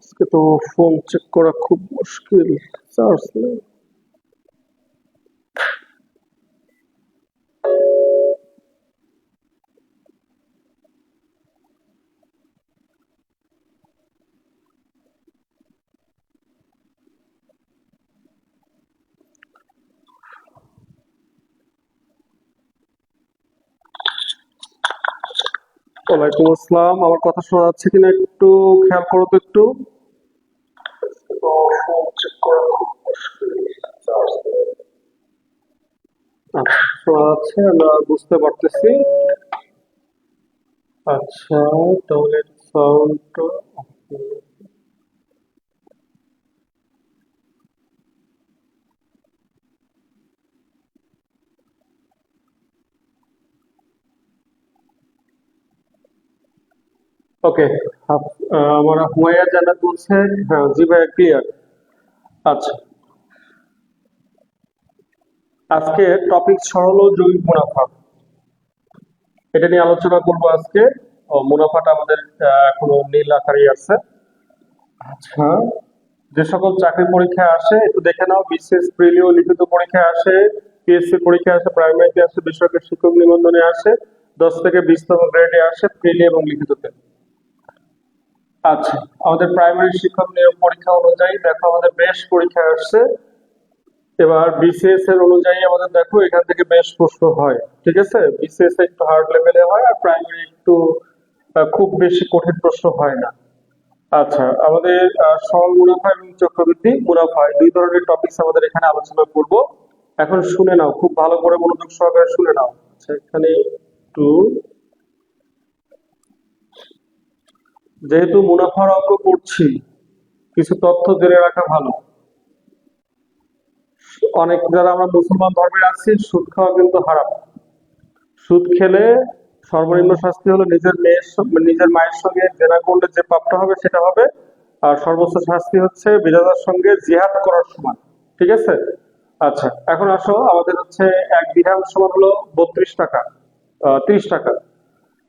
আজকে তো phone check করা খুব মুশকিল, চার্জ নেই। ওয়ালাইকুম আসসালাম, আমার কথা শোনা যাচ্ছে কিনা একটু খেয়াল করো তো একটু। তো ফোন চেক করা খুব মুশকিল, চার্জ নেই। আচ্ছা, শোনা যাচ্ছে, আমরা বুঝতে পারতেছি। আচ্ছা, তাহলে সাউন্ডটা ওকে। আমার হুমাইয়া জান্নাত বলছে। হ্যাঁ জি ভাইয়া, ক্লিয়ার। আচ্ছা, আজকে টপিক হলো জৈবিক মুনাফা। এটা নিয়ে আলোচনা করবো আজকে। মুনাফাটা আমাদের এখনো নীল আকারেই আছে। আচ্ছা, যে সকল চাকরি পরীক্ষায় আসে একটু দেখে নাও। বিসিএস প্রিলি ও লিখিত পরীক্ষায় আসে, পিএসসি পরীক্ষায় আসে, প্রাইমারিতে আসে, বেসরকারি শিক্ষক নিবন্ধনে আসে, 10 থেকে 20তম গ্রেডে আসে প্রিলি এবং লিখিততে। আচ্ছা, আমাদের প্রাইমারি শিক্ষক নিয়োগ পরীক্ষা অনুযায়ী দেখো আমাদের বেশ পরীক্ষা আসছে। এবার বিসিএস এর অনুযায়ী আমাদের দেখো এখান থেকে বেশ প্রশ্ন হয়। ঠিক আছে, বিসিএস একটু হার্ড লেভেলে হয়, আর প্রাইমারি একটু খুব বেশি কঠিন প্রশ্ন হয় না। আচ্ছা, আমাদের সরল মুনাফা এবং চক্রবৃদ্ধি মুনাফা এই দুই ধরনের টপিকস আমাদের এখানে আলোচনা করব। এখন শুনে নাও, খুব ভালো করে মনোযোগ সহকারে শুনে নাও। আচ্ছা, এখানে একটু, যেহেতু মুনাফার অঙ্ক করছি, কিছু তথ্য জেনে রাখা ভালো। অনেক যারা আমরা মুসলমান ধর্মে আছি, সুদ খাওয়া কিন্তু হারাম। সুদ খেলে সর্বনিম্ন শাস্তি হলো নিজের মায়ের সঙ্গে জেনা করলে যে পাপটা হবে সেটা হবে। আর সর্বোচ্চ শাস্তি হচ্ছে বিধাতার সঙ্গে জিহাদ করার সমান। ঠিক আছে। আচ্ছা, এখন আসো, আমাদের হচ্ছে 1 দিরহাম সমান হলো 32 টাকা, 30 টাকা।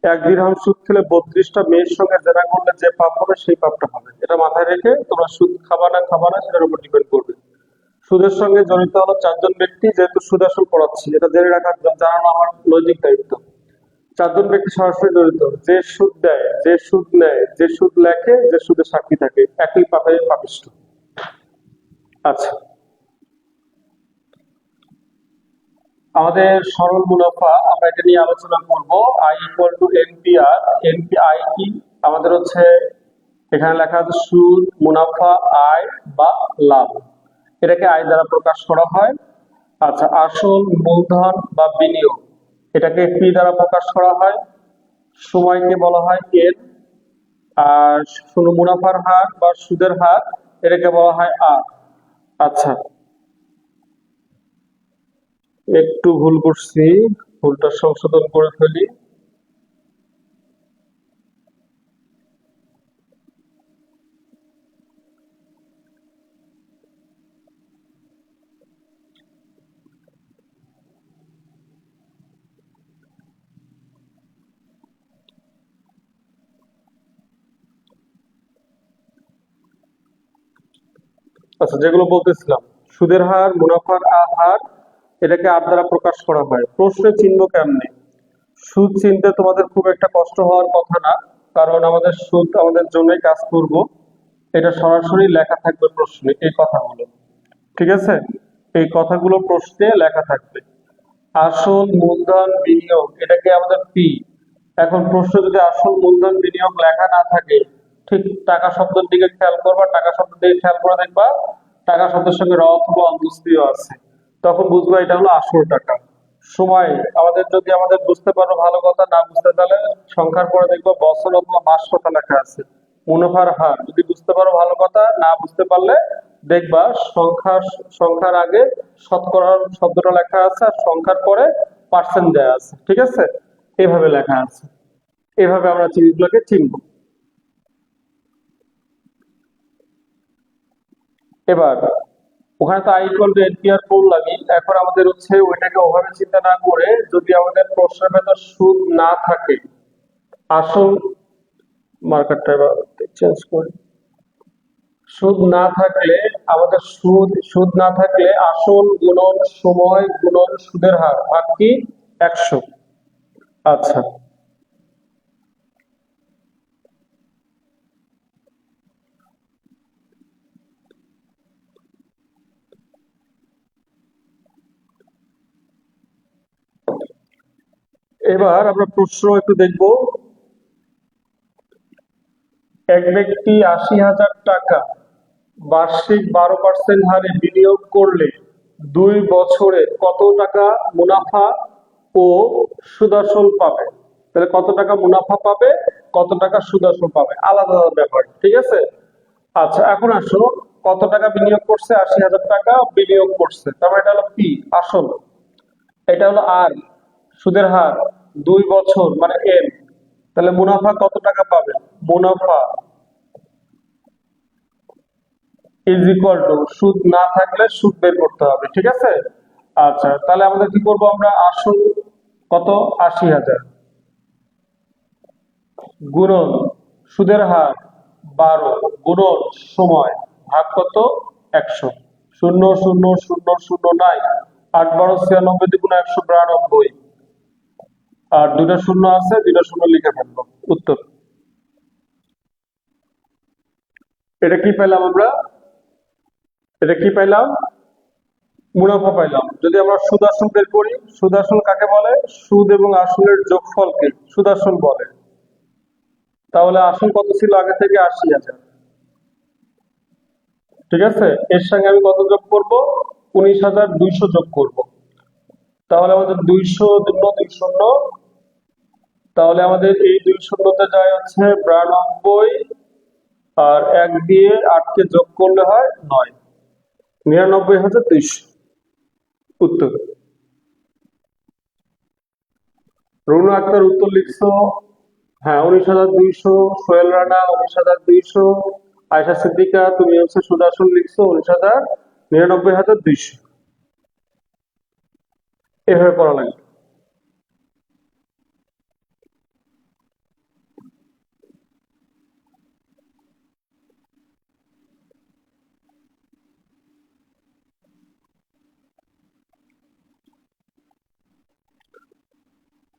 1 দিরহাম সুদ খেলে 32টা মেয়ের সঙ্গে জেনা করলে যে পাপ হবে সেই পাপটা হবে। এটা মাথায় রেখে তোমরা সুদ খাবা না সেটার উপর ডিপেন্ড করবে। সুদের সঙ্গে জড়িত হলো 4 জন ব্যক্তি, যেহেতু সুদ আসল পড়াচ্ছি, এটা জেনে রাখা জানানো আমার নৈতিক দায়িত্ব। 4 জন ব্যক্তি সরাসরি জড়িত। যে সুদ দেয়, যে সুদ নেয়, যে সুদ লেখে, যে সুদে সাক্ষী থাকে, একই পাপে পাপিষ্ঠ। আচ্ছা, আমাদের সরল মুনাফা আমরা এটা নিয়ে আলোচনা করব। I equal to NPR. NPI কি? আমাদের হচ্ছে এখানে লেখা আছে সুদ, মুনাফা, আয় বা লাভ। এটাকে আয় দ্বারা প্রকাশ করা হয়। আচ্ছা, আসল, মূলধন বা বিনিয়োগ, এটাকে পি দ্বারা প্রকাশ করা হয়। সময়কে বলা হয় এন। আর মুনাফার হার বা সুদের হার, এটাকে বলা হয় আর। আচ্ছা, একটু ভুল করছি, ভুলটা সংশোধন করে ফেলি। আচ্ছা, যেগুলো বলতেছিলাম, সুদের হার, মুনাফার হার, এটাকে আর দ্বারা প্রকাশ করা হয়। প্রশ্নে চিনব কেমনে? সুদ চিনতে তোমাদের খুব একটা কষ্ট হওয়ার কথা না, কারণ আমাদের সুদ আমাদের জন্যই কাজ করব। এটা সরাসরি লেখা থাকবে প্রশ্নে, এই কথাগুলো। ঠিক আছে, এই কথাগুলো প্রশ্নে লেখা থাকবে। আসল, মূলধন, বিনিয়োগ, এটাকে আমাদের পি। এখন প্রশ্ন যদি আসল, মূলধন, বিনিয়োগ লেখা না থাকে, ঠিক টাকা শব্দের দিকে খেয়াল করবা, টাকা শব্দের দিকে খেয়াল করে দেখবা টাকা শব্দের সঙ্গে র অথবা অন্তঃস্থিয় আছে, তখন বুঝবা এটা হলো আসল টাকা। সময়, আমাদের বুঝতে পারো ভালো কথা, না বুঝতে পারলে সংখ্যার পরে দেখবা বছর অথবা মাস কথা লেখা আছে। মুনাফার হার যদি বুঝতে পারো ভালো কথা, না বুঝতে পারলে দেখবা সংখ্যার আগে শতকরার শব্দটা লেখা আছে, আর সংখ্যার পরে পার্সেন্ট দেয়া আছে। ঠিক আছে, এভাবে লেখা আছে। এভাবে আমরা জিনিসগুলোকে চিনব। এবার ওখানে তো আই ইকুয়াল টু এনপিআর করলামই। এখন আমাদের হচ্ছে ওইটাকে ওভাবে চিন্তা না করে, যদি আমাদের প্রশ্নের ভেতর সুদ না থাকে, আসল, মার্কারটা এবার চেঞ্জ করি। সুদ না থাকলে আমাদের সুদ না থাকলে আসল গুণন সময় গুণন সুদের হার ভাগ কি 100। আচ্ছা, এবার আমরা প্রশ্ন একটু দেখব। এক ব্যক্তি ৮০,০০০ টাকা বার্ষিক 12% হারে বিনিয়োগ করলে 2 বছরে কত টাকা মুনাফা ও সুদআসল পাবে? তাহলে কত টাকা মুনাফা পাবে, কত টাকা সুদআসল পাবে, আলাদা আলাদা ব্যাপার, ঠিক আছে? আচ্ছা, এখন আসো, কত টাকা বিনিয়োগ করছে? ৮০,০০০ টাকা বিনিয়োগ করছে, তারপর এটা হলো পি আসল, এটা হলো আর সুদের হার 2 বছর মানে এন। তাহলে মুনাফা কত টাকা পাবে? মুনাফা ইজ ইকুয়াল টু সুদ না থাকলে সুদ বের করতে হবে, ঠিক আছে? আচ্ছা, তাহলে আমাদের কি করব, আমরা আসল কত ৮০,০০০ গুণন সুদের হার 12 গুণন সময় ভাগ কত 100। 0 0 0 0 নাই, 8 12 96 দ্বিগুণ 192, আর দুইটা শূন্য আছে, দুইটা শূন্য লিখে ফেলবো উত্তর। এটা কি পেলাম আমরা? এটা কি পাইলাম? মুনাফা পাইলাম। যদি আমরা সুদ আসল বের করি, সুদ আসল কাকে বলে? সুদ এবং আসলের যোগফলকে সুদ আসল বলে। তাহলে আসল কত ছিল আগে থেকে? ৮০,০০০, ঠিক আছে? এর সঙ্গে আমি কত যোগ করব? ১৯,২০০ যোগ করব। তাহলে আমাদের ২০০ দুগুণ ২ শূন্য, তাহলে আমাদের এই ২ শূন্যতে যায় হচ্ছে ৯২, আর ১ দিয়ে ৮কে যোগ করলে হয় ৯, ৯৯,২০০ উত্তর। রুনু আক্তার উত্তর লিখছো, হ্যাঁ ১৯,২০০। সোহেল রানা ১৯,২০০। আয়শা সিদ্দিকা তুমি হচ্ছে সুদর্শন লিখছো ১৯,৯৯,২০০। এভাবে পড়া লাগবে।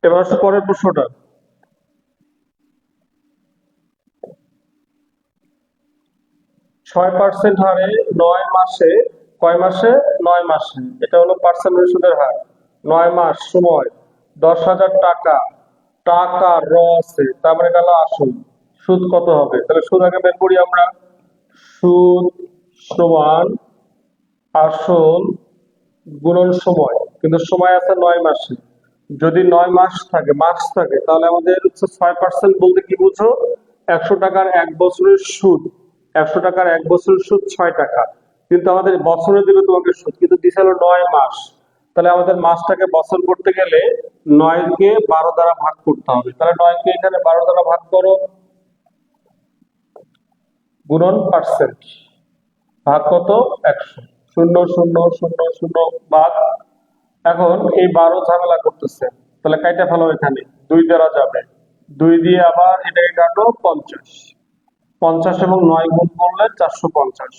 এবার আসলে পরের প্রশ্নটা। ৬% হারে ৯ মাসে, কয় মাসে? ৯ মাসে, এটা হলো পার্সেন্ট সুদের হার। ৯ মাস সময় ১০,০০০ টাকা, টাকা আছে, তার মানে গেল আসল। সুদ কত হবে? তাহলে সুদ আগে বের করি আমরা। সুদ সমান আসল গুণন সময়, কিন্তু সময় আছে ৯ মাসে। যদি ৯ মাস থাকে, মাস থাকে, তাহলে আমাদের হচ্ছে ৬% বলতে কি বুঝো? ১০০ টাকার ১ বছরের সুদ, ১০০ টাকার ১ বছরের সুদ ৬ টাকা। কিন্তু আমাদের বছরে দিবে তোমাকে সুদ, কিন্তু দিছে হলো ৯ মাস। তাহলে আমাদের মাসটাকে বছর করতে গেলে ৯কে ১২ দ্বারা ভাগ করতে হবে। তাহলে ৯কে এখানে ১২ দ্বারা ভাগ করো, গুণন পার্সেন্ট, ভাগ কত ১০০। ০ ০ ০ ০ ভাগ। এখন এই ১২ ঝামেলা করতেছে, তাহলে কাইটা ফেলো, এখানে ২ দ্বারা যাবে, ২ দিয়ে আবার এটাকে কাটো ৫০। ৫০ এবং ৯ গুণ করলে ৪৫০।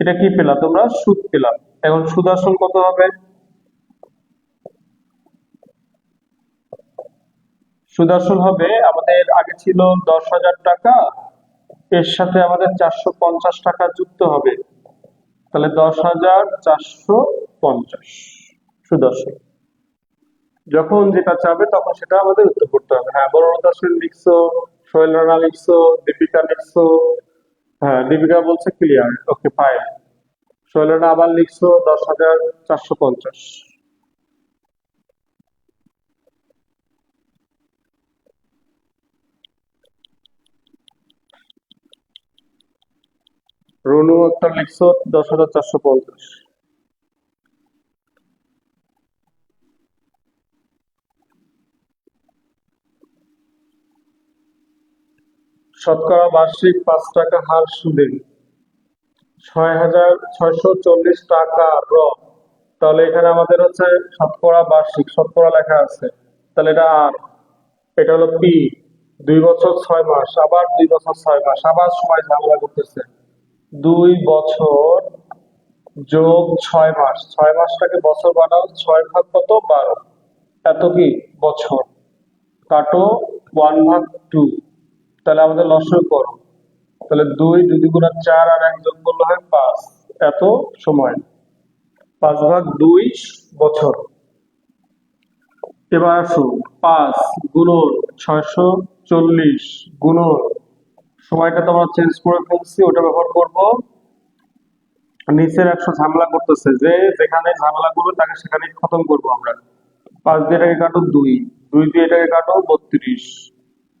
এটা কি পেলা তোমরা? সুদ পেলাম। এখন সুদ আসল কত হবে? সুদ আসল হবে আমাদের আগে ছিল ১০,০০০ টাকা, এর সাথে আমাদের ৪৫০ টাকা যুক্ত হবে, তাহলে ১০,৪৫০ সুদ আসল। যখন যেটা চাবে তখন সেটা আমাদের উত্তর করতে হবে। হ্যাঁ, বনলতা সেন লিখছো, সোহেল রানা লিখছো, দীপিকা লিখছো। হ্যাঁ, দীপিকা বলছে clear, okay fine. Sohel Rana আবার লিখছো ১০,৪৫০। রনু আক্তার লিখছো ১০,৪৫০। শতকরা বার্ষিক ৫ টাকা হার সুদে ৬,৬৪০ টাকা তাহলে এখানে আমাদের হচ্ছে শতকরা বার্ষিক, শতকরা লেখা আছে, তাহলে এটা আর, এটা হলো পি। ২ বছর ৬ মাস, আবার ২ বছর ৬ মাস, আবার সময় ঝামেলা করতেছে। 2 বছর যোগ 6 মাস, 6 মাসটাকে বছর বানাও, 6 ভাগ কত 12, এত কি বছর। কাটো 1/2, তাহলে আমাদের লসাগু করো। তাহলে 2 2 × 4 আর 1 যোগ করলে হয় 5, এত সময়, 5/2 বছর। এবার আসো 5 × 640 গুণন, সময়টা তো আমরা চেঞ্জ করে ফেলছি, ওটা ব্যবহার করব। নিচের 100 ঝামেলা করতেছে, যে যেখানে ঝামেলা করবে তাকে সেখানে খতম করব আমরা। 5 দিয়ে এটাকে কাটো 2, 2 দিয়ে এটাকে কাটো 32,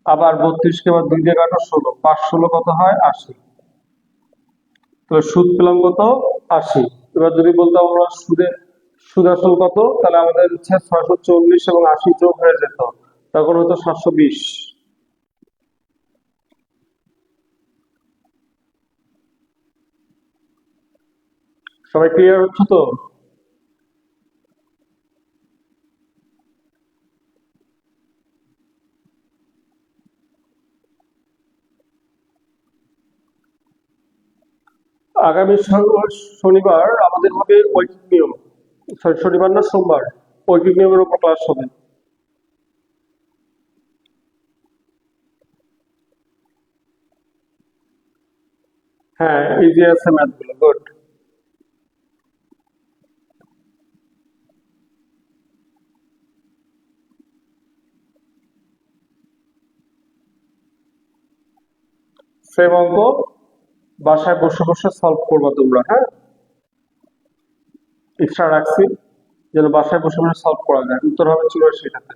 আবার 32কে আবার 2 দিয়ে কাটো 16, 5 16 কত হয় 80। তো সুদ পেলাম কত 80। এবার যদি বলতাম আমরা সুদ আসল কত, তাহলে আমাদের হচ্ছে 640 এবং 80 যোগ হয়ে যেত, তখন হতো 720। সবাই ক্লিয়ার হচ্ছে তো? আগামী শনিবার আমাদের হবে ঐকিক নিয়ম, সরি শনিবার না সোমবার, ঐকিক নিয়মের উপর ক্লাস হবে। হ্যাঁ, ইজি আছে ম্যাথ গুলো, গুড। সেম অঙ্ক বাসায় বসে বসে সলভ করবা তোমরা, হ্যাঁ, এক্সট্রা রাখছি যেন বাসায় বসে বসে সলভ করা যায়। উত্তর হবে 84টাতে।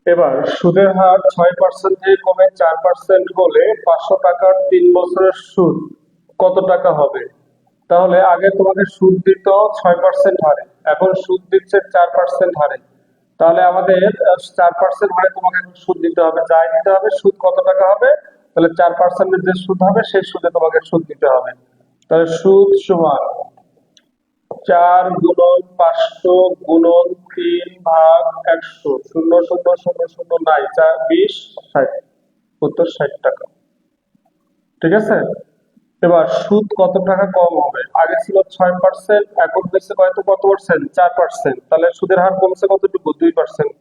এবার সুদের হার 6% থেকে কমে 4% হলে 500 টাকার 3 বছরের সুদ কত টাকা হবে? তাহলে আগে তোমাকে সুদ দিত 6% হারে, এখন সুদ দিচ্ছে 4% হারে। তাহলে আমাদের 4% হারে তোমাকে এখন সুদ দিতে হবে, যাই দিতে হবে, সুদ কত টাকা হবে, তাহলে 4%-এর যে সুদ হবে সেই সুদে তোমাকে সুদ দিতে হবে। তাহলে সুদ সমান 4 × 500 × 3 ভাগ 100, 0 0 0 0 নাই, 4 20 60, উত্তর 60 টাকা। ঠিক আছে। এবার সুদ কত টাকা কম হবে? আগে ছিল 6%, এখন হয়েছে কত পার্সেন্ট 4%, তাহলে সুদের হার কমছে কতটুকু 2%,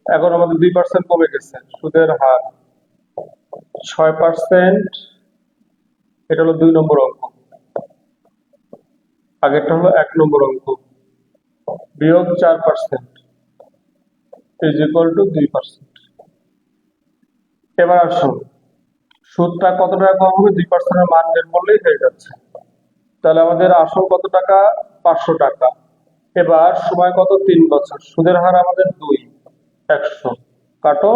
এখন আমাদের 2% কমে গেছে। সুদের হার 6%, এটা হলো 2 নম্বর অঙ্ক, আগেরটা হলো 1 নম্বর অঙ্ক, বিয়োগ 4% ইজ ইকুয়াল টু 2%। এবার আসুন সুদটা কত টাকা কম হবে, 2%-এর মান বের করলেই হয়ে যাচ্ছে। তাহলে আমাদের আসল কত টাকা 500 টাকা। এবার সময় কত 3 বছর, সুদের হার আমাদের 2, 100 কাটো,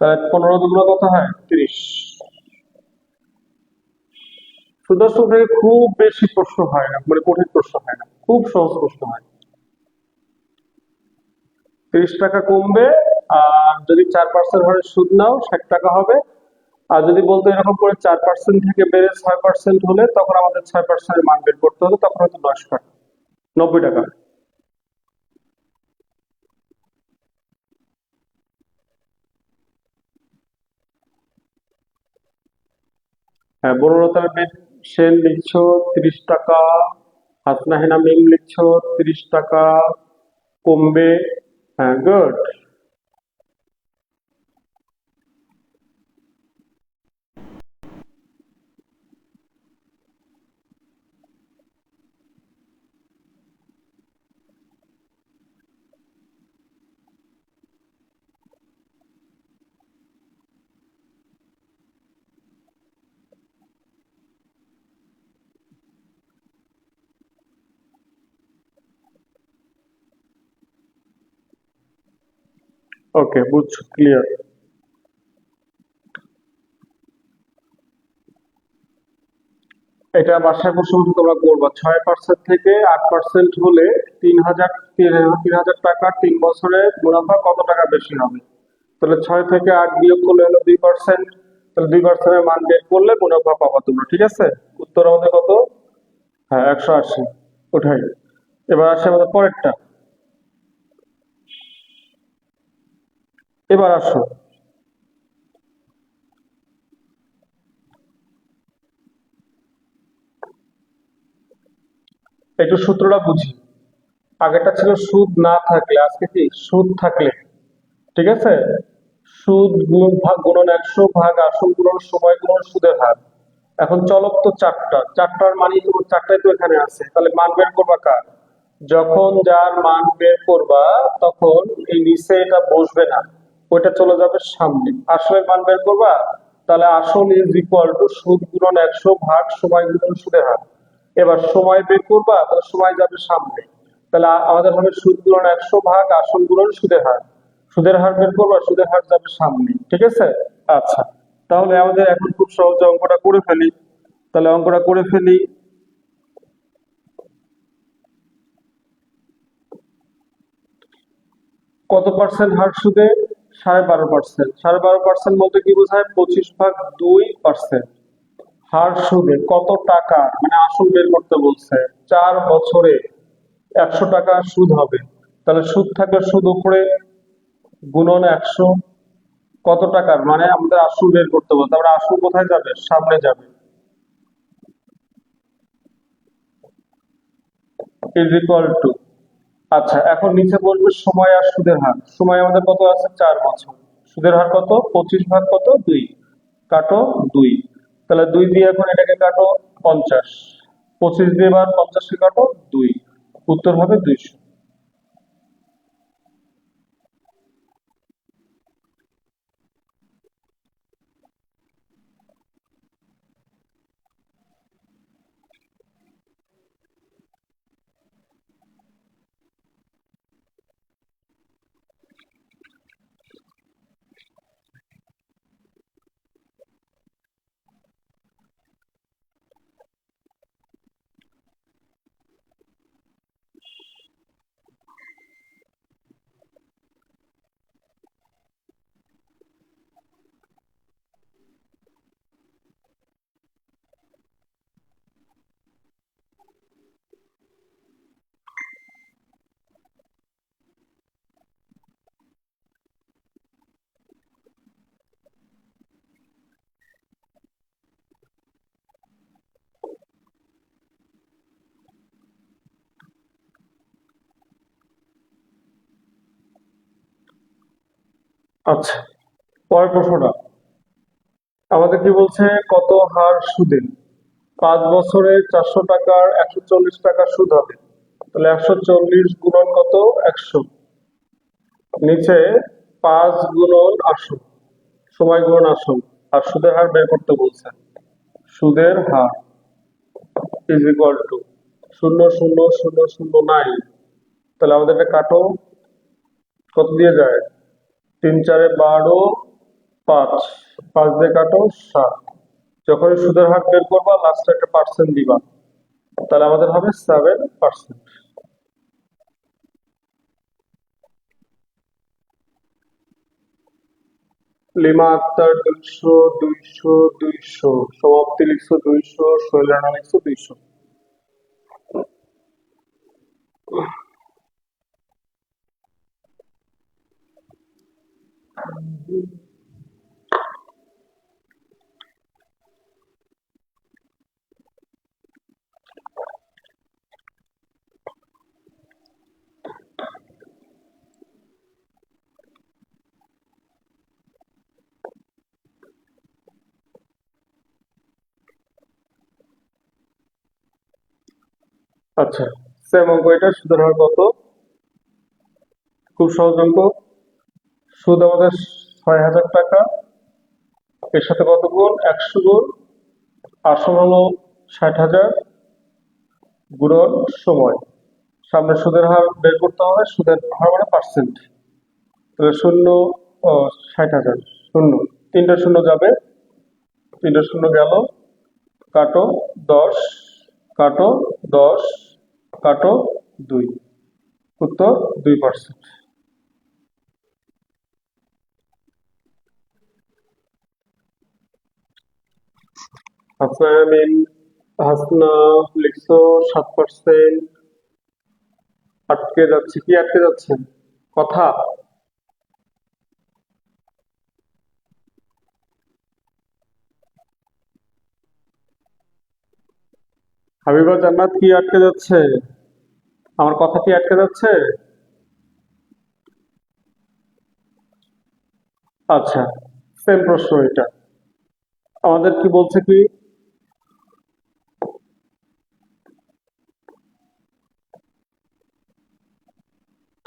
তাহলে 15 দুগুণ কত হয় 30। সুদর্শন থেকে খুব বেশি প্রশ্ন হয় না, মানে কঠিন প্রশ্ন হয় না, খুব সহজ প্রশ্ন হয়। 30 টাকা কমবে, আর যদি 4% হারে সুদ নাও 60 টাকা হবে। আর যদি বলতো এরকম করে 4% থেকে বেড়ে 6% হলে, তখন আমাদের 6%-এর মান বের করতে হতো, তখন হয়তো 9 টাকা, 90 টাকা। হ্যাঁ, বনলতা সেন লিখছো 30 টাকা, হাসনা হেনা মিম লিখছো 30 টাকা কমবে। হ্যাঁ, গুড। ওকে, বুঝছো, ক্লিয়ার। এটা বাসায় বসে বসে তোমরা করবা। 6% থেকে 8% হলে 3,000 টাকা 3 বছরে মুনাফা কত টাকা বেশি হবে? তাহলে 6 থেকে 8 বিয়োগ করলে হলো 2%, তাহলে 2%-এর মান বের করলে মুনাফা পাবা তোমরা। ঠিক আছে, উত্তর আমাদের কত? হ্যাঁ, 180। ওঠাই। এবার আসে আমাদের পরেরটা। এবার আসো, একটু সূত্রটা বুঝি। আগেরটা ছিল সুদ না থাকলে, আজকে কি সুদ থাকলে। ঠিক আছে, সুদ গুণ ভাগ গুণন 100 ভাগ আসল গুণন সময় গুণন সুদের হার। এখন চলক তো চারটা, চারটার মানই তো চারটাই তো এখানে আছে, তাহলে মান বের করবা কার? যখন যার মান বের করবা তখন এই নিচে এটা বসবে না, ওইটা চলে যাবে সামনে। আসলের মান বের করবা, তাহলে আসল ইজ ইকুয়াল টু সুদ গুণন 100 ভাগ সময় গুণন সুদের হার। এবার সময় বের করবা, তাহলে সময় যাবে সামনে, তাহলে আমাদের হবে সুদ গুণন 100 ভাগ আসল গুণন সুদের হার। সুদের হার বের করবা, সুদের হার যাবে সামনে। ঠিক আছে, আচ্ছা, তাহলে আমাদের এখন খুব সহজে অঙ্কটা করে ফেলি। তাহলে অঙ্কটা করে ফেলি। কত পার্সেন্ট হার সুদে? 12.5%। 12.5% বলতে কি বোঝায়? 25/2%। হার সুদে কত টাকা, মানে আসল বের করতে বলছে। 4 বছরে 100 টাকা সুদ হবে, তাহলে সুদ থাকলে সুদ উপরে গুণন 100, কত টাকার, মানে আমাদের আসল বের করতে বলছে। তারপরে আসল কোথায় যাবে? সামনে যাবে, ইজ ইকুয়াল টু। আচ্ছা, এখন নিচে বলবে সময় আর সুদের হার। সময় আমাদের কত আছে? 4 বছর। সুদের হার কত? 25 ভাগ কত? 2। কাটো 2, তাহলে 2 দিয়ে এখন এটাকে কাটো 50, 25 দিয়ে এবার 50কে কাটো 2, উত্তর হবে 200। আচ্ছা, পরের প্রশ্নটা আমাদের কি বলছে? কত হার সুদে 5 বছরে 400 টাকার 140 টাকা সুদ হবে? তাহলে 140 গুণন কত? 100, নিচে 5 গুণন আসল, সময় গুণন আসল, আর সুদের হার বের করতে বলছে। সুদের হার ইজ ইকুয়াল টু 0.0009। তাহলে আমাদের এটা কাটো, কত দিয়ে যায়? 3 4 12, 5, 5 দিয়ে কাটো 7। যখন সুদের হার বের করবা লাস্টে একটা পার্সেন্ট দিবা, তাহলে আমাদের হবে 7%। লিমা আক্তার 200 200 200, সমাপ্তি লিখছো 200, শৈল রানা লিখছো 200। আচ্ছা, সেম অঙ্ক এটা। সুদের হার কত? খুব সহজ অঙ্ক। সুদ আমাদের 6,000 টাকা, এর সাথে কত গুণ? 100 গুণ। আসল হলো 60,000 গুণন সময়। সামনে সুদের হার বের করতে হবে, সুদের হার মানে পার্সেন্ট। তাহলে শূন্য, ও 60,000, শূন্য, 3টা শূন্য যাবে, 3টা শূন্য গেল, কাটো 10, কাটো 10, কাটো 2, উত্তর 2%। হাসনাইন হাসনা লিখছো 7%। আটকে যাচ্ছে, কি আটকে যাচ্ছে? কথা। হাবিবা জান্নাত, কি আটকে যাচ্ছে? আমার কথা কি আটকে যাচ্ছে? আচ্ছা, সেম প্রশ্ন এটা। আমাদের কি বলছে কি,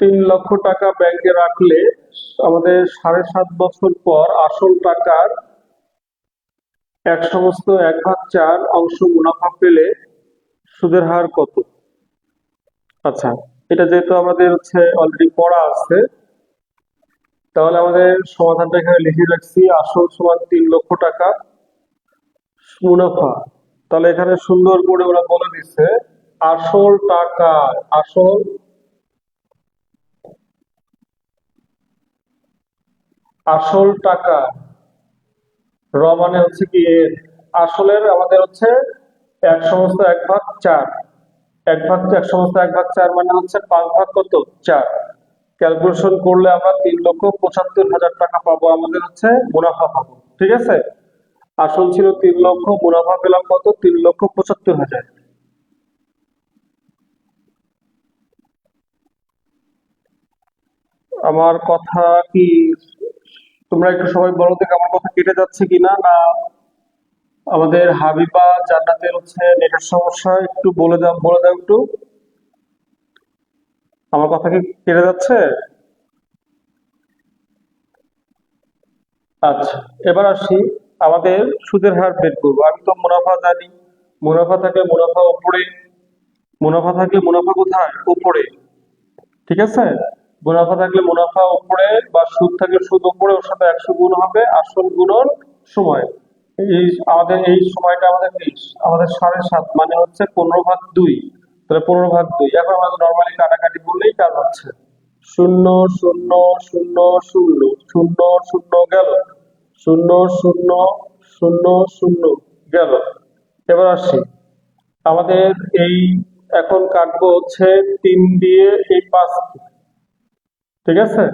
3 লক্ষ টাকা ব্যাংকে রাখলে আমাদের 7.5 বছর পর আসল টাকার 1/1/4 অংশ মুনাফা পেলে সুদের হার কত? আচ্ছা, এটা যেহেতু আমাদের অলরেডি পড়া আছে, তাহলে আমাদের সমাধানটা এখানে লিখে রাখছি। আসল সমান 3 লক্ষ টাকা, মুনাফা, তাহলে এখানে সুন্দর করে ওরা বলে দিচ্ছে আসল টাকা, আসল আসল টাকা, র মানে হচ্ছে কি এর, আসলের আমাদের 1/1/4, 1/1/4 মানে 5 ভাগ কত, 4। ক্যালকুলেশন করলে আমরা 3,75,000 টাকা পাবো, আমাদের মুনাফা পাবো। ঠিক আছে, আসল ছিল 3 লক্ষ, মুনাফা পেলাম কত, 3,75,000। আমার কথা কি, তোমরা একটু সবাই বলো দেখে আমার কথা কেটে যাচ্ছে কিনা, না আমাদের হাবিবা জান্নাতের নেটের সমস্যা? একটু বলে দাও একটু, আমার কথা কি কেটে যাচ্ছে? আচ্ছা, এবার আসি, আমাদের সুদের হার বের করবো। আমি তো মুনাফা জানি, মুনাফা থাকলে মুনাফা উপরে, মুনাফা থাকলে মুনাফা কোথায়, উপরে। ঠিক আছে, মুনাফা থাকলে মুনাফা উপরে, বা সুদ থাকলে সুদ উপরে, ওর সাথে 100 গুণ হবে, আসল গুণন সময়। এই আমাদের এই সময়টা আমাদের কি, আমাদের 7.5 মানে 15/2, তাহলে 15/2। এখন আমাদের নর্মালি কাটাকাটি করলেই কাজ হচ্ছে। শূন্য, শূন্য, শূন্য, শূন্য, শূন্য, শূন্য গেল, শূন্য, শূন্য, শূন্য, শূন্য গেল। এবার আসি, আমাদের এই এখন কাটবো 3 দিয়ে এই 5, ঠিক আছে।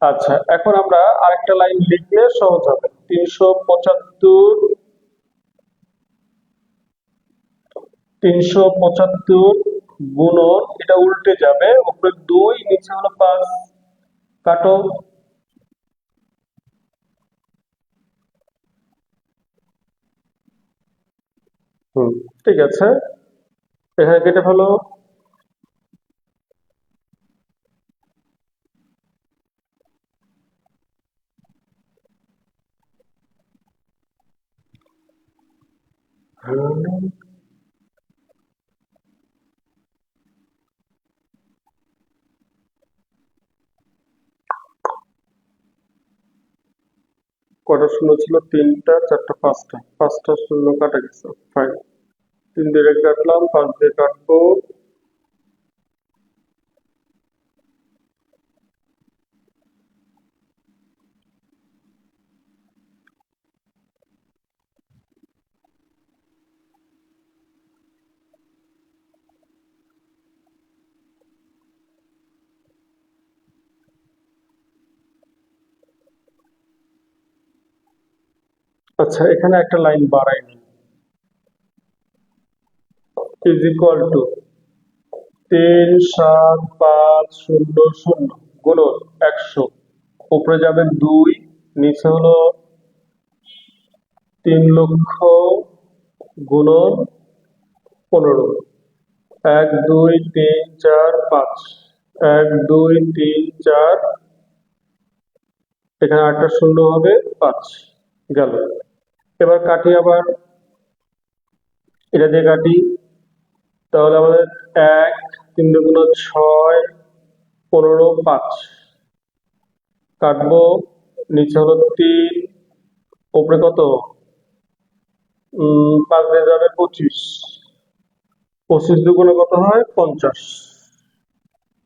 আচ্ছা, এখন আমরা আরেকটা লাইন লিখলে সহজ হবে। 375 গুণন, এটা উল্টে যাবে, উপরে 2, নিচে হলো 5, কাটো। হুম, ঠিক আছে, এখানে কেটে ফেলো। কটা শূন্য ছিল, 3টা, 4টা, 5টা, 5টা শূন্য কাটা গেছে, ফাইন। 3 দিয়ে কাটলাম, 5 দিয়ে কাটবো। আচ্ছা, এখানে একটা লাইন বাড়াই নি, ইজ ইকুয়াল টু 3,7,5,0,0 গুণন 100, উপরে যাবে 2, নিচে হলো 3 লক্ষ গুণন 15, 1, 2, 3, 4, 5, 1, 2, 3, 4, এখানে একটা শূন্য হবে, 5 গেল। এবার কাটি আবার, এটা দিয়ে কাটি, তাহলে আমাদের 1, 3 × 6, 15, 5 কাটবো, নিচে হলো 3, উপরে কত, 5 দিয়ে যাবে 25, 25 দুগুণে কত হয়, 50।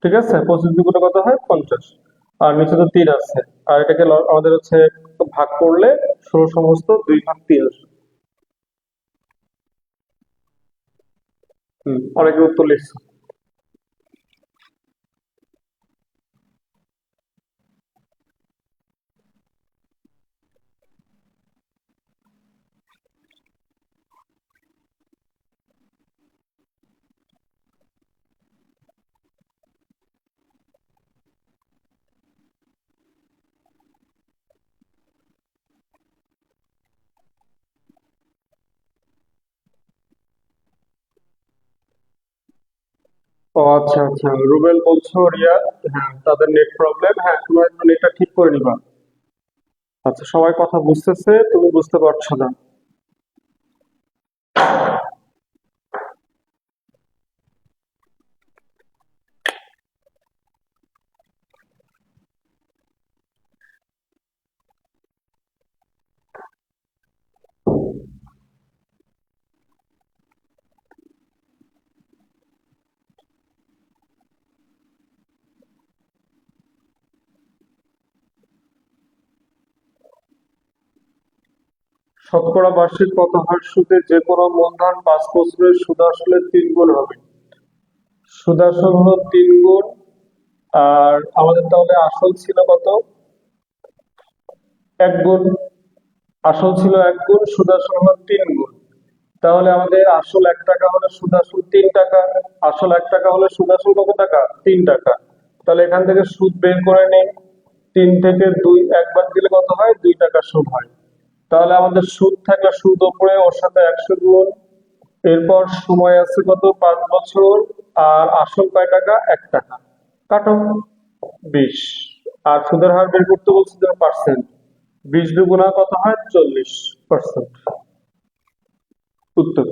ঠিক আছে, 25 দুগুণে কত হয়, 50। আর নিচে তো 3 আছে, আর এটাকে আমাদের ভাগ করলে 16/2/3 আসবে। অনেকে উত্তর লিখছে। ও আচ্ছা আচ্ছা, রুবেল বলছো রিয়া। হ্যাঁ, তাদের নেট প্রবলেম। হ্যাঁ, তুমি একটু নেটটা ঠিক করে নিবা। আচ্ছা, সবাই কথা বুঝতেছে, তুমি বুঝতে পারছো না। শতকরা বার্ষিক কত হার সুদে যে কোনো মূলধন 5 বছরের সুদ আসলে 3 গুণ হবে? সুদ আসল হলো 3 গুণ। আর আমাদের তাহলে আসল ছিল কত? 1 গুণ। আসল ছিল 1 গুণ, সুদ আসল হলো 3 গুণ। তাহলে আমাদের আসল 1 টাকা হলে সুদ আসল 3 টাকা। আসল 1 টাকা হলে সুদ আসল কত টাকা? 3 টাকা। তাহলে এখান থেকে সুদ বের করে নেই। 3 থেকে 2 একবার দিলে কত হয়? 2 টাকা সুদ হয়। তাহলে আমাদের সুদ থাকলে সুদ ওপরে, ওর সাথে 100 গুণ। এরপর সময় আছে কত? 5 বছর। আর আসল কয় টাকা? 1 টাকা। কাটো। 20। আর সুদের হার বের করতে বলছে যেন পার্সেন্ট। 20 দুগুণা কত হয়? 40%। উত্তর।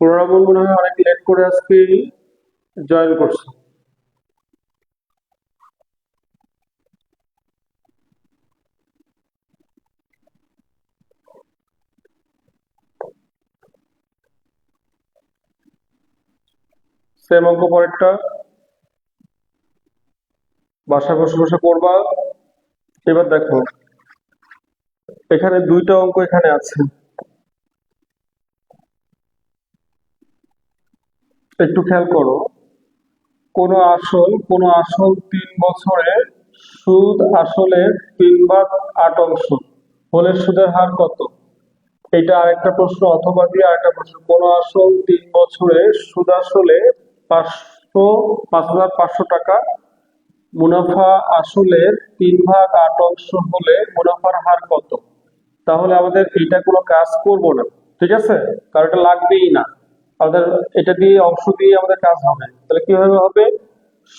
পুনরাবন মনে হয় অনেক লেট করে আজকে জয়েন করছে। সেম অঙ্ক পরেরটা বাসায় বসে বসে করবা। এবার দেখো, এখানে দুইটা অঙ্ক এখানে আছে, একটু খেয়াল করো। কোন আসল 3 বছরে সুদ আসলের 3/8 হলে সুদের হার কত? এটা আরেকটা প্রশ্ন, অথবা দিয়ে আরেকটা প্রশ্ন। কোন আসল 3 বছরে সুদ আসলে 5,500 টাকা, মুনাফা আসলের 3/8 হলে মুনাফার হার কত? তাহলে আমাদের এটা কোনো কাজ করব না, ঠিক আছে? কারণ এটা লাগবেই না আমাদের। এটা দিয়ে অংশ দিয়ে আমাদের কাজ হবে। তাহলে কিভাবে হবে?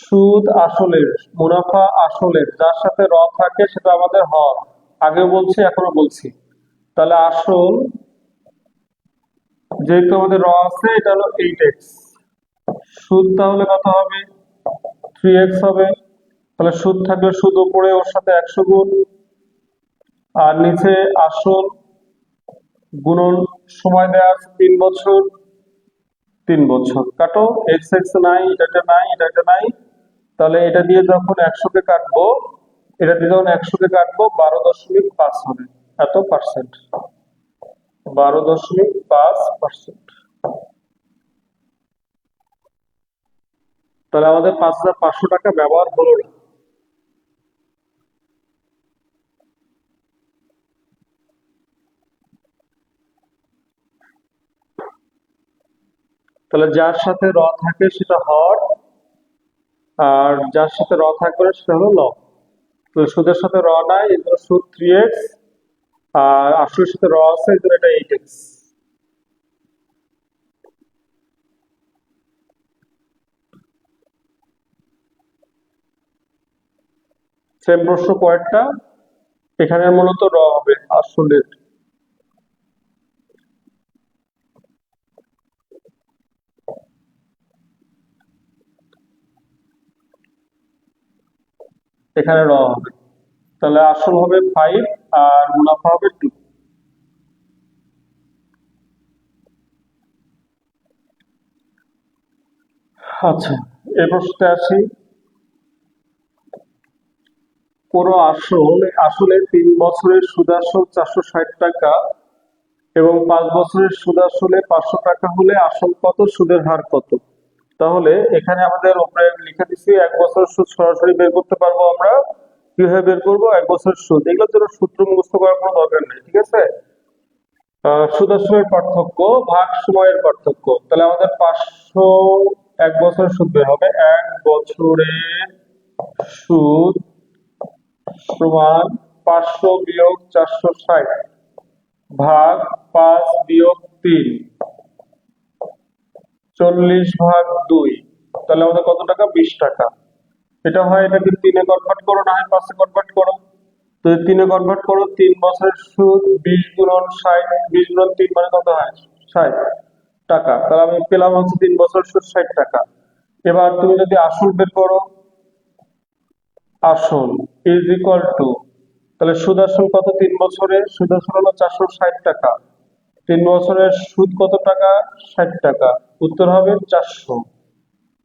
সুদ আসলের, মুনাফা আসলের, যার সাথে র থাকে সেটা আমাদের হর। আগেও বলছি, এখনো বলছি। তাহলে আসল, যেহেতু আমাদের র আছে, এটা হলো 8x। সুদ তাহলে কত হবে? 3x হবে। তাহলে সুদ থাকলে সুদ উপরে, ওর সাথে 100 গুণ। আর নিচে আসল গুণন, সময় দেওয়া আছে 3 বছর। 3 বছর কাটো। এক্স এক্স নাই, এটা নাই, এটা নাই। তাহলে এটা দিয়ে যখন 100 কে কাটবো, এটা দিয়ে যখন 100 কে কাটবো, 12.5 হবে। এত পার্সেন্ট। 12.5%। তাহলে আমাদের 5,500 টাকা ব্যবহার হলো না। তাহলে যার সাথে র থাকে সেটা হর, আর যার সাথে র থাকবে না সেটা হলো লব। তো সুদের সাথে র নাই, এই জন্য সুদ 3x। আর আসলের সাথে র আছে, এই জন্য এটা 8x। সেম প্রশ্ন পরেরটা। এখানে মূলত র হবে আসলের। এখানে র হবে। তাহলে আসল হবে 5 আর মুনাফা হবে 2। আচ্ছা, এই প্রশ্নতে আসি। কোন আসলে 3 বছরের সুদ আসল 460 টাকা এবং 5 বছরের সুদ আসলে 500 টাকা হলে আসল কত, সুদের হার কত? তাহলে এখানে আমাদের উপরে লিখে দিচ্ছি, 1 বছর সুদ সরাসরি বের করতে পারবো আমরা। কিভাবে বের করবো? 1 বছর সুদ, এগুলোর জন্য সূত্র মুখস্থ করার কোনো দরকার নেই, ঠিক আছে? সুদ আসলের পার্থক্য ভাগ সময়ের পার্থক্য। তাহলে আমাদের 500, 1 বছরের সুদ বের হবে। 1 বছরের সুদ সমান 500 বিয়োগ 460 ভাগ 5 বিয়োগ 3 40 ভাগ 2, তাহলে আমাদের কত টাকা? 20 টাকা। এটা হয়, এটাকে 3 এ কনভার্ট করো, না হয় 5 এ কনভার্ট করো। তো 3 এ কনভার্ট করো, 3 বছরের সুদ 20 গুণন 60, 20 গুণন 3 মানে কত হয়? 60 টাকা। তাহলে আমি পেলাম হচ্ছে 3 বছরের সুদ 60 টাকা। এবার তুমি যদি আসল বের করো, আসল ইজ ইকুয়াল টু, তাহলে সুদ আসল কত? 3 বছরে সুদ আসল হলো 460 টাকা। 3 বছরের সুদ কত টাকা? 60 টাকা। উত্তর হবে 400।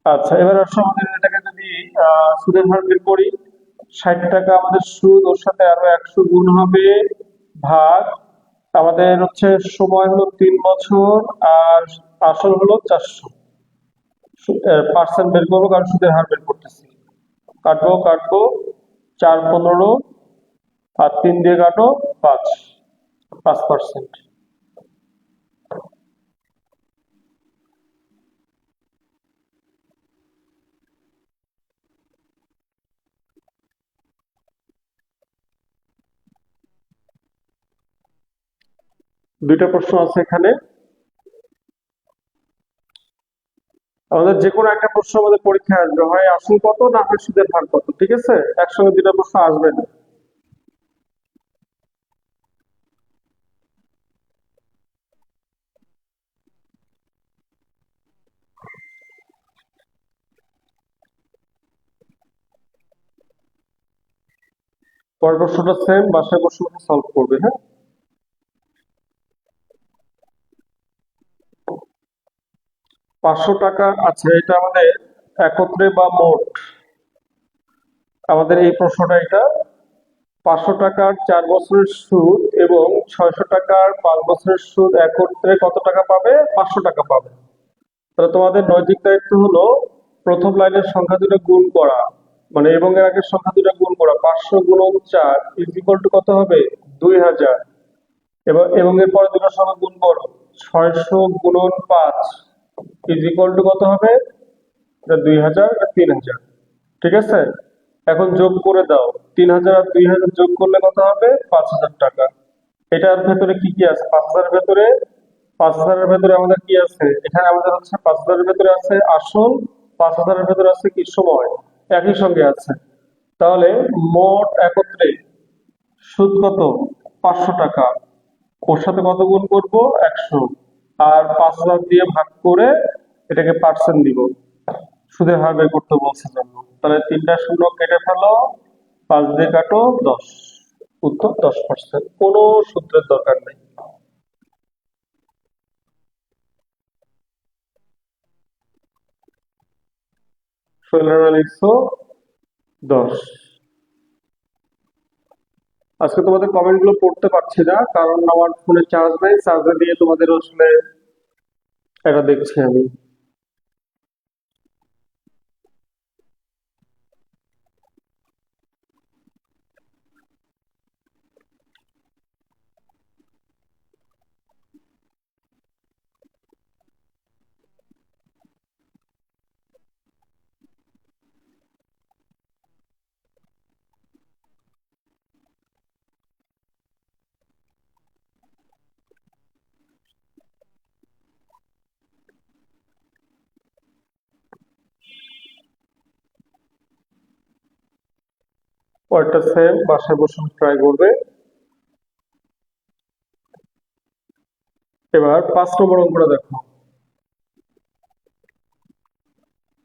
আচ্ছা, এবার আসলে আমাদের এটাকে যদি সুদের হার বের করি, 60 টাকা আমাদের সুদ, ওর সাথে আরো 100 গুণ হবে, ভাগ আমাদের হচ্ছে সময় হলো 3 বছর, আর আসল হলো 400। পার্সেন্ট বের করবো, কারণ সুদের হার বের করতেছি। কাটবো কাটবো, 4 15, আর 3 দিয়ে কাটো 5, 5%। দুইটা প্রশ্ন আছে এখানে। আমাদের যে কোনো একটা প্রশ্ন আমাদের পরীক্ষায় আসবে, হয় আসল কত, না হয় সুদের হার কত। ঠিক আছে, একসঙ্গে দুইটা প্রশ্ন আসবে না। পরের প্রশ্নটা সেম, বাসায় প্রশ্নটা সলভ করবে। হ্যাঁ, 500 টাকা। আচ্ছা, এটা আমাদের একত্রে বা মোট, আমাদের এই প্রশ্নটা এটা 500 টাকার 4 বছরের সুদ এবং 600 টাকার 5 বছরের সুদ একত্রে কত টাকা পাবে? 500 টাকা পাবে। তাহলে তোমাদের নৈতিক দায়িত্ব হলো প্রথম লাইনের সংখ্যা দুটো গুণ করা, মানে এবং এর আগের সংখ্যা দুটো গুণ করা। 500 গুণন 4 ইজ ইকুয়াল টু কত হবে? 2000। এবার এবং এর পরে দুটো সংখ্যা গুণ করো, 600 গুণন 5 ইজ ইকুয়াল টু কত হবে? 2000 আর 3000। ঠিক আছে, এখন যোগ করে দাও, 3000 আর 2000 যোগ করলে কত হবে? 5000 টাকা। এটার ভেতরে কি কি আছে? 5000 ভেতরে, 5000 ভেতরে আমাদের কি আছে? এখানে আমাদের হচ্ছে 5000 ভেতরে আছে আসল, 5000 ভেতরে আছে কি? সময়। একই সঙ্গে আছে। তাহলে মোট একত্রে সুদ কত? 500 টাকা। ওর সাথে কত গুণ করব? 100, আর 5000 দিয়ে ভাগ করে এটাকে পার্সেন্ট দিব। সুদের হার বের করতে বলছে জন্য। তাহলে 3টা শূন্য কেটে ফেলো, 5 দিয়ে কাটো 10, উত্তর 10%। কোনো সূত্রের দরকার নেই। শৈলেন্দ্র লিখছো 10। আজকে তোমাদের কমেন্ট গুলো পড়তে পারছি না, কারণ আমার ফোনে চার্জ নাই। চার্জে দিয়ে তোমাদের আসলে এটা দেখছি আমি। পরেরটা সেম, বাসায় বসে ট্রাই করবে। এবার 5 নম্বর অঙ্কটা দেখো।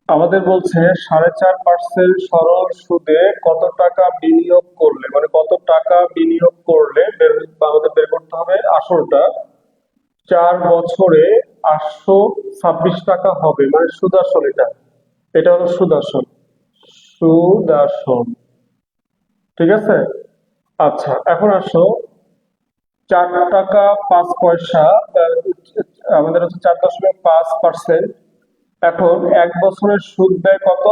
আমাদের বলছে 4.5% সরল সুদে কত টাকা বিনিয়োগ করলে, মানে কত টাকা বিনিয়োগ করলে আমাদের বের করতে হবে আসলটা, 4 বছরে 826 টাকা হবে, মানে সুদ আসল। এটা এটা হলো সুদ আসল, সুদ আসল। ঠিক আছে। আচ্ছা, এখন আসো 4 টাকা 5 পয়সা, আমাদের হচ্ছে 4.5%। এখন 1 বছরের সুদ দেয় কত?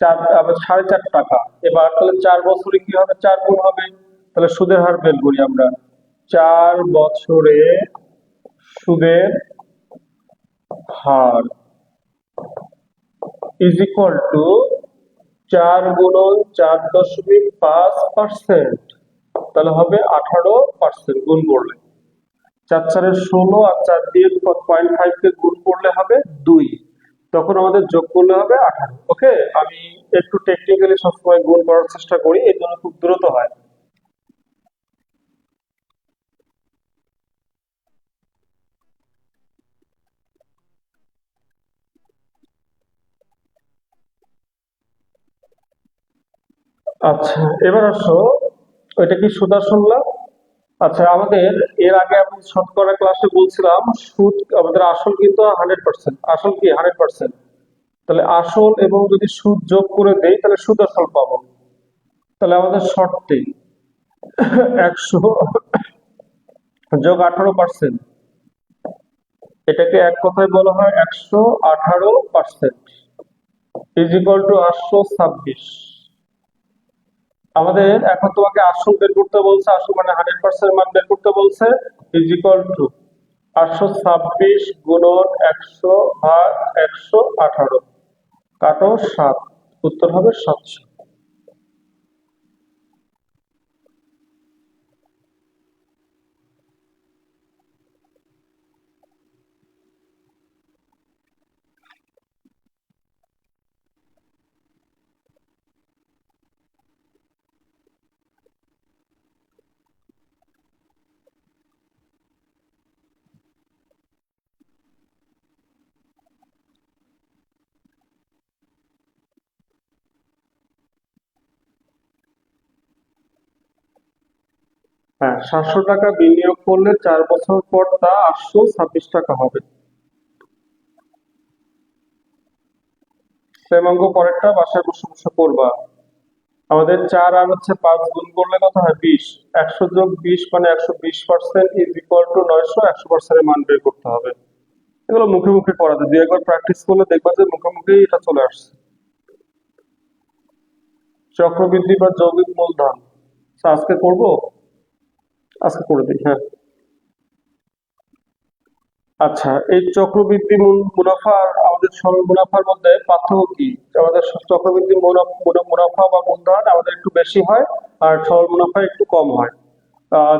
4.5 টাকা। এবার তাহলে 4 বছরে কি হবে? 4 গুণ হবে। তাহলে সুদের হার বের করি আমরা। 4 বছরে সুদের হার ইজ ইকুয়াল টু 4 × 4.5%, তাহলে হবে 18% গুণ করলে। 4×4 = 16, আর 4 দিয়ে 0.5 কে গুণ করলে হবে 2, তখন আমাদের যোগ করলে হবে 18। ওকে, আমি একটু টেকনিক্যালি সবসময় গুণ করার চেষ্টা করি, এই জন্য খুব দ্রুত হয়। আচ্ছা, এবার আসো, এটা কি সুদ আসল না? আচ্ছা, আমাদের এর আগে আমি শতকরা ক্লাসে বলছিলাম সুদ আমাদের আসল কিন্তু 100%, আসল কি 100%, তাহলে আসল এবং যদি সুদ যোগ করে দেই তাহলে সুদ আসল পাবো। তাহলে আমাদের শর্তে 100 যোগ 18%, এটাকে এক কথায় বলা হয় 118%, ইজ ইকুয়াল টু 826। আমাদের এখন তোমাকে আসল বের করতে বলছে, আসল মানে 100% মান বের করতে বলছে, ইজ ইকুয়াল টু 826 গুণন 100 ভাগ 118, কাটো 7, উত্তর হবে 700। হ্যাঁ, 700 টাকা বিনিয়োগ করলে 4 বছর পর তা 826 টাকা হবে। সেম অঙ্ক পরেরটা বাসায় বসে বসে করবা। আমাদের 4 আর হচ্ছে 5 গুণ করলে কত হয় 20, 100 যোগ 20 মানে 120%, ইজ ইকুয়াল টু 900, 100% এর মান বের করতে হবে। এগুলো মুখে মুখে করা যায়, দুই একবার প্র্যাকটিস করলে দেখবা যে মুখে মুখেই এটা চলে আসছে। চক্রবৃদ্ধি বা যৌগিক মূলধন, আজকে করব, আজকে করে দিই, হ্যাঁ। আচ্ছা, এই চক্রবৃদ্ধি মুনাফা আর আমাদের সরল মুনাফার মধ্যে পার্থক্য কি? আমাদের চক্রবৃদ্ধি মুনাফা বা মূলধন আমাদের একটু বেশি হয়, আর সরল মুনাফা একটু কম হয়।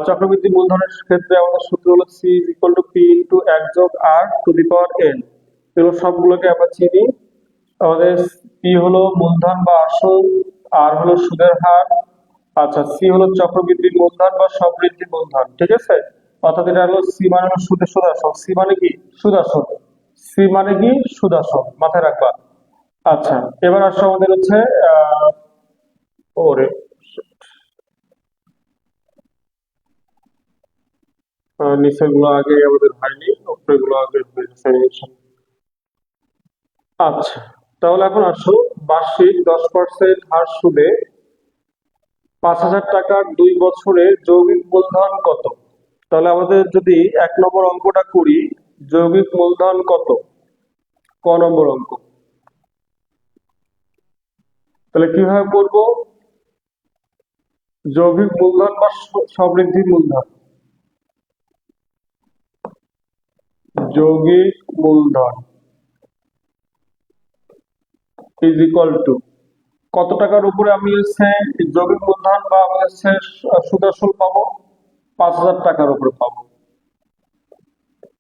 চক্রবৃদ্ধি মূলধনের ক্ষেত্রে আমাদের সূত্র হলো C is equal to P into 1 যোগ R to the power n। এগুলো সবগুলোকে আমরা চিনি। আমাদের P হলো মূলধন বা আসল, R হলো সুদের হার, আচ্ছা C হলো চক্রবৃদ্ধি মূলধন বা সমৃদ্ধি মূলধন, ঠিক আছে? অর্থাৎ এটা হলো C মানে হলো সুদের সুদ আসল, C মানে কি সুদ আসল, C মানে কি সুদ আসল, মাথায় রাখবা। আচ্ছা, এবার আসো আমাদের হচ্ছে আহ ওরে নিচের গুলো আগে আমাদের হয়নি, উপরে গুলো আগে হয়ে গেছে animation। আচ্ছা, তাহলে এখন আসো, বার্ষিক 10% হার সুদে 5,000 টাকার 2 বছরের যৌগিক মূলধন কত? তাহলে আমাদের যদি 1 নম্বর অঙ্কটা করি, যৌগিক মূলধন কত, ক নম্বর অঙ্ক, তাহলে কিভাবে করব? যৌগিক মূলধন বা সমৃদ্ধি মূলধন, যৌগিক মূলধন ইজ ইকুয়াল টু কত টাকার উপরে আমি হচ্ছে যৌগিক মূলধন বা আমি হচ্ছে সুদ আসল পাবো? 5,000 টাকার উপরে পাবো।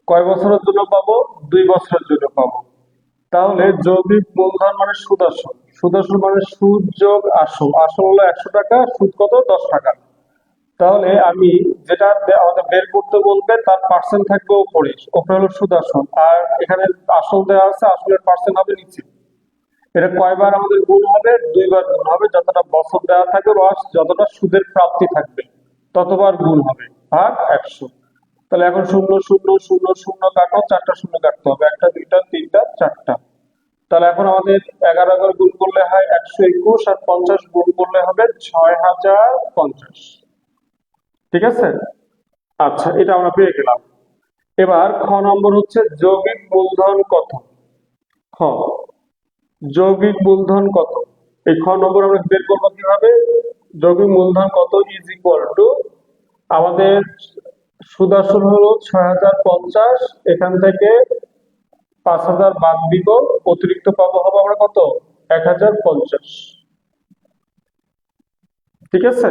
কয় বছরের জন্য পাবো? 2 বছরের জন্য পাবো। তাহলে যৌগিক মূলধন মানে সুদ আসল, সুদ আসল মানে সুদ যোগ আসল, আসল হলো 100 টাকা, সুদ কত 10 টাকা। তাহলে আমি যেটা আমাদের বের করতে বলবে তার পার্সেন্ট থাকবে উপরে, উপরে হলো সুদ আসল, আর এখানে আসল দেওয়া আছে, আসলের পার্সেন্ট হবে নিচে। এটা কয়বার আমাদের গুণ হবে? 2 বার গুণ হবে, যতটা বছর দেওয়া থাকবে বা যতটা সুদের প্রাপ্তি থাকবে ততবার গুণ হবে, ভাগ 100। তাহলে এখন 0 0 0 0 কাটো, 4টা শূন্য কাটতে হবে, 1টা 2টা 3টা 4টা। তাহলে এখন আমাদের 11 গুণ করলে হয় 121, আর 50 গুণ করলে হবে 6050, ঠিক আছে? আচ্ছা, এটা আমরা পেয়ে গেলাম। এবার খ নম্বর হচ্ছে যৌগিক মূলধন কত। খ, যৌগিক মূলধন কত, এই খ নম্বর আমরা বের করবো কিভাবে? যৌগিক মূলধন কত ইজ ইকুয়াল টু আমাদের সুদ আসল হলো 6050, এখান থেকে 5,000 বাদ দিব, অতিরিক্ত পাবো হবে আমরা কত 1050। ঠিক আছে।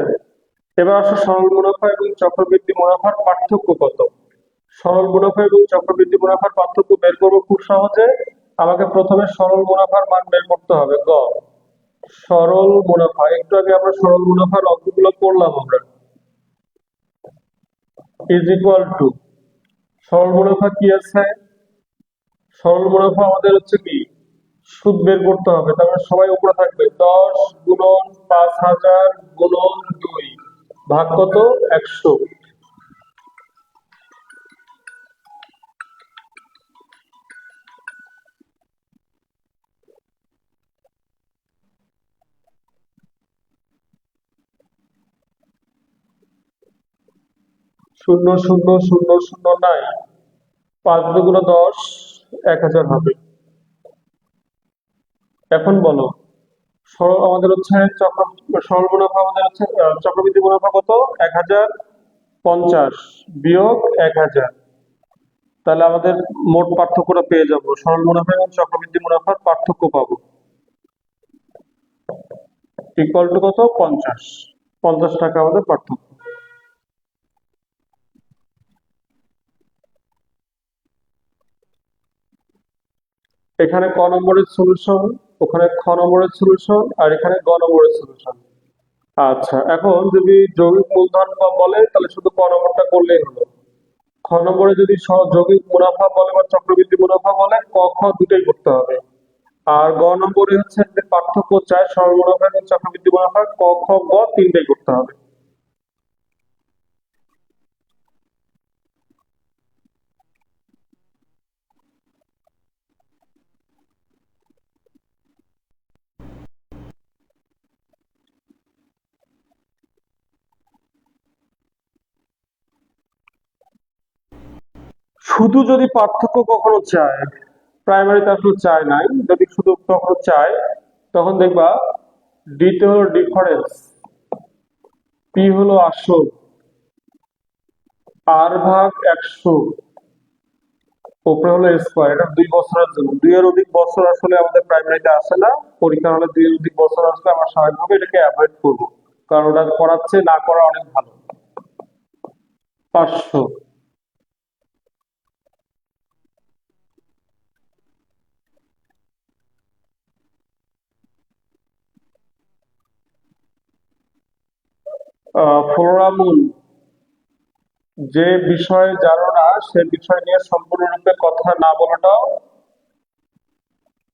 এবার আসো সরল মুনাফা এবং চক্রবৃদ্ধি মুনাফার পার্থক্য কত। সরল মুনাফা এবং চক্রবৃদ্ধি মুনাফার পার্থক্য বের করবো খুব সহজে। আমাকে প্রথমে সরল মুনাফার মান বের করতে হবে। সরল মুনাফা, একটু আগে আমরা সরল মুনাফার অঙ্কগুলো করলাম আমরা, ইজ ইকুয়াল টু সরল মুনাফা কি আছে, সরল মুনাফা আমাদের হচ্ছে কি সুদ বের করতে হবে। তারপরে সবাই উপরে থাকবে 10 গুণন 5000 গুণন 2 ভাগ কত 100। শূন্য শূন্য শূন্য শূন্য নাই, 5 দুগুণ 10, 1000 হবে। এখন বলো সরল আমাদের হচ্ছে সরল মুনাফা আমাদের হচ্ছে চক্রবৃদ্ধি মুনাফা কত 1050 বিয়োগ 1000। তাহলে আমাদের মোট পার্থক্যটা পেয়ে যাবো, সরল মুনাফা এবং চক্রবৃদ্ধি মুনাফার পার্থক্য পাবো ইকুয়াল টু কত 50, 50 টাকা আমাদের পার্থক্য। এখানে ক নম্বরের সলিউশন, ওখানে খ নম্বরের সলিউশন, আর এখানে গ নম্বরের সলিউশন। আচ্ছা, এখন যদি যৌগিক মূলধন বলে তাহলে শুধু ক নম্বরটা করলেই হলো। খ নম্বরে যদি যৌগিক মুনাফা বলে বা চক্রবৃদ্ধি মুনাফা বলে ক খ দুটোই করতে হবে। আর গ নম্বরে হচ্ছে যে পার্থক্য চায় সরল মুনাফা এবং চক্রবৃদ্ধি মুনাফা ক খ গ তিনটাই করতে হবে। শুধু যদি পার্থক্য কখনো চায়, প্রাইমারিতে আসলে চায় নাই, যদি শুধু কখনো চায় তখন দেখবা ডিতে হলো ডিফারেন্স, পি হলো আসল, আর ভাগ 100, উপরে হলো স্কোয়ার। এটা 2 বছরের জন্য, 2 এর অধিক বছর আসলে আমাদের প্রাইমারিতে আসে না। পরীক্ষা হলে 2 এর অধিক বছর আসলে আমরা স্বাভাবিকভাবে এটাকে অ্যাভয়েড করবো, কারণ ওটা করাচ্ছে না করা অনেক ভালো। 500 ফ্লোরামুন, যে বিষয় জানো না সে বিষয় নিয়ে সম্পূর্ণরূপে কথা না বলাটাও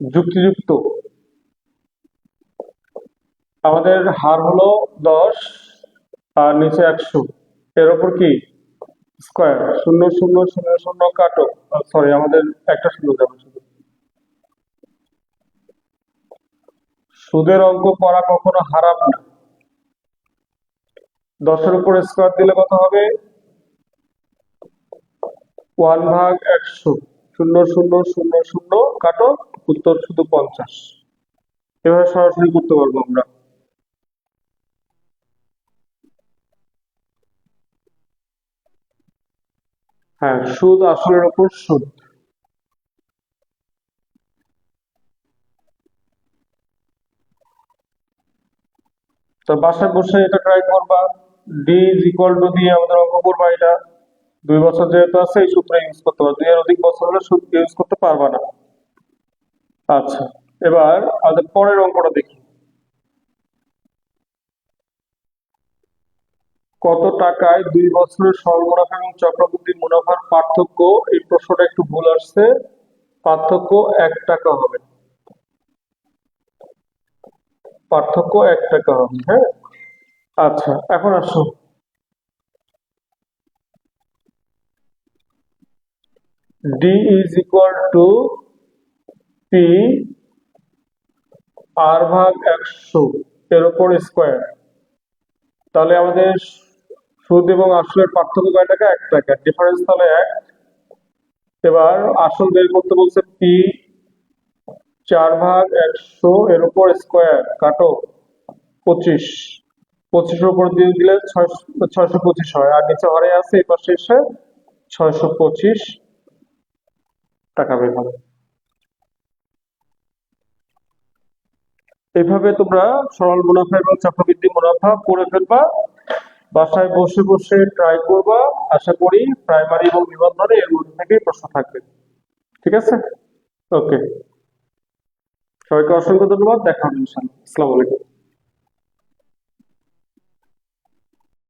যুক্তিযুক্ত। আমাদের হার হলো 10 আর নিচে 100, এর উপর কি স্কোয়ার, শূন্য শূন্য শূন্য শূন্য কাটো, সরি আমাদের একটা শূন্য যাবে শুধু। সুদের অঙ্ক করা কখনো হারাম না। 10-এর উপর স্কোয়ার দিলে কত হবে 1/100, শূন্য শূন্য শূন্য শূন্য কাটো, উত্তর শুধু 50। এভাবে সরাসরি করতে পারবো আমরা। হ্যাঁ, সুদ আসলের উপর সুদ। তো বাসায় বসে এটা ট্রাই করবা, ডি ইজ ইকুয়াল টু দিয়ে আমাদের অঙ্ক করবা। এটা 2 বছর যেহেতু আছে এই সূত্র ইউজ করতে পারবে, 2 এর অধিক বছর হলে সূত্র ইউজ করতে পারবা না। আচ্ছা, এবার আমাদের পরের অঙ্কটা দেখি। কত টাকায় 2 বছরের সরল মুনাফা এবং চক্রবৃদ্ধি মুনাফার পার্থক্য? এই প্রশ্নটা একটু ভুল আসছে, পার্থক্য 1 টাকা হবে, পার্থক্য 1 টাকা হবে। হ্যাঁ, আচ্ছা এখন আসো, D is equal to P R ভাগ 100 এর উপর স্কোয়ার। তাহলে আমাদের সুদ এবং আসলের পার্থক্য কয় টাকা 1 টাকা, ডিফারেন্স তাহলে 1। এবার আসল বের করতে বলছে পি 4/100 এর উপর স্কোয়ার কাটো 25, 25-এর উপর দিয়ে দিলে 625 হয়, আর নিচে হরে আছে এই পাশে এসে 625 টাকা বের হবে। এভাবে তোমরা সরল মুনাফা এবং চক্রবৃদ্ধি মুনাফা পড়ে ফেলবা, বাসায় বসে বসে ট্রাই করবা। আশা করি প্রাইমারি এবং নিবন্ধনে এর মধ্যে থেকেই প্রশ্ন থাকবে। ঠিক আছে, ওকে, সবাইকে অসংখ্য ধন্যবাদ। দেখা হবে ইনশাআল্লাহ। আসসালামু আলাইকুম।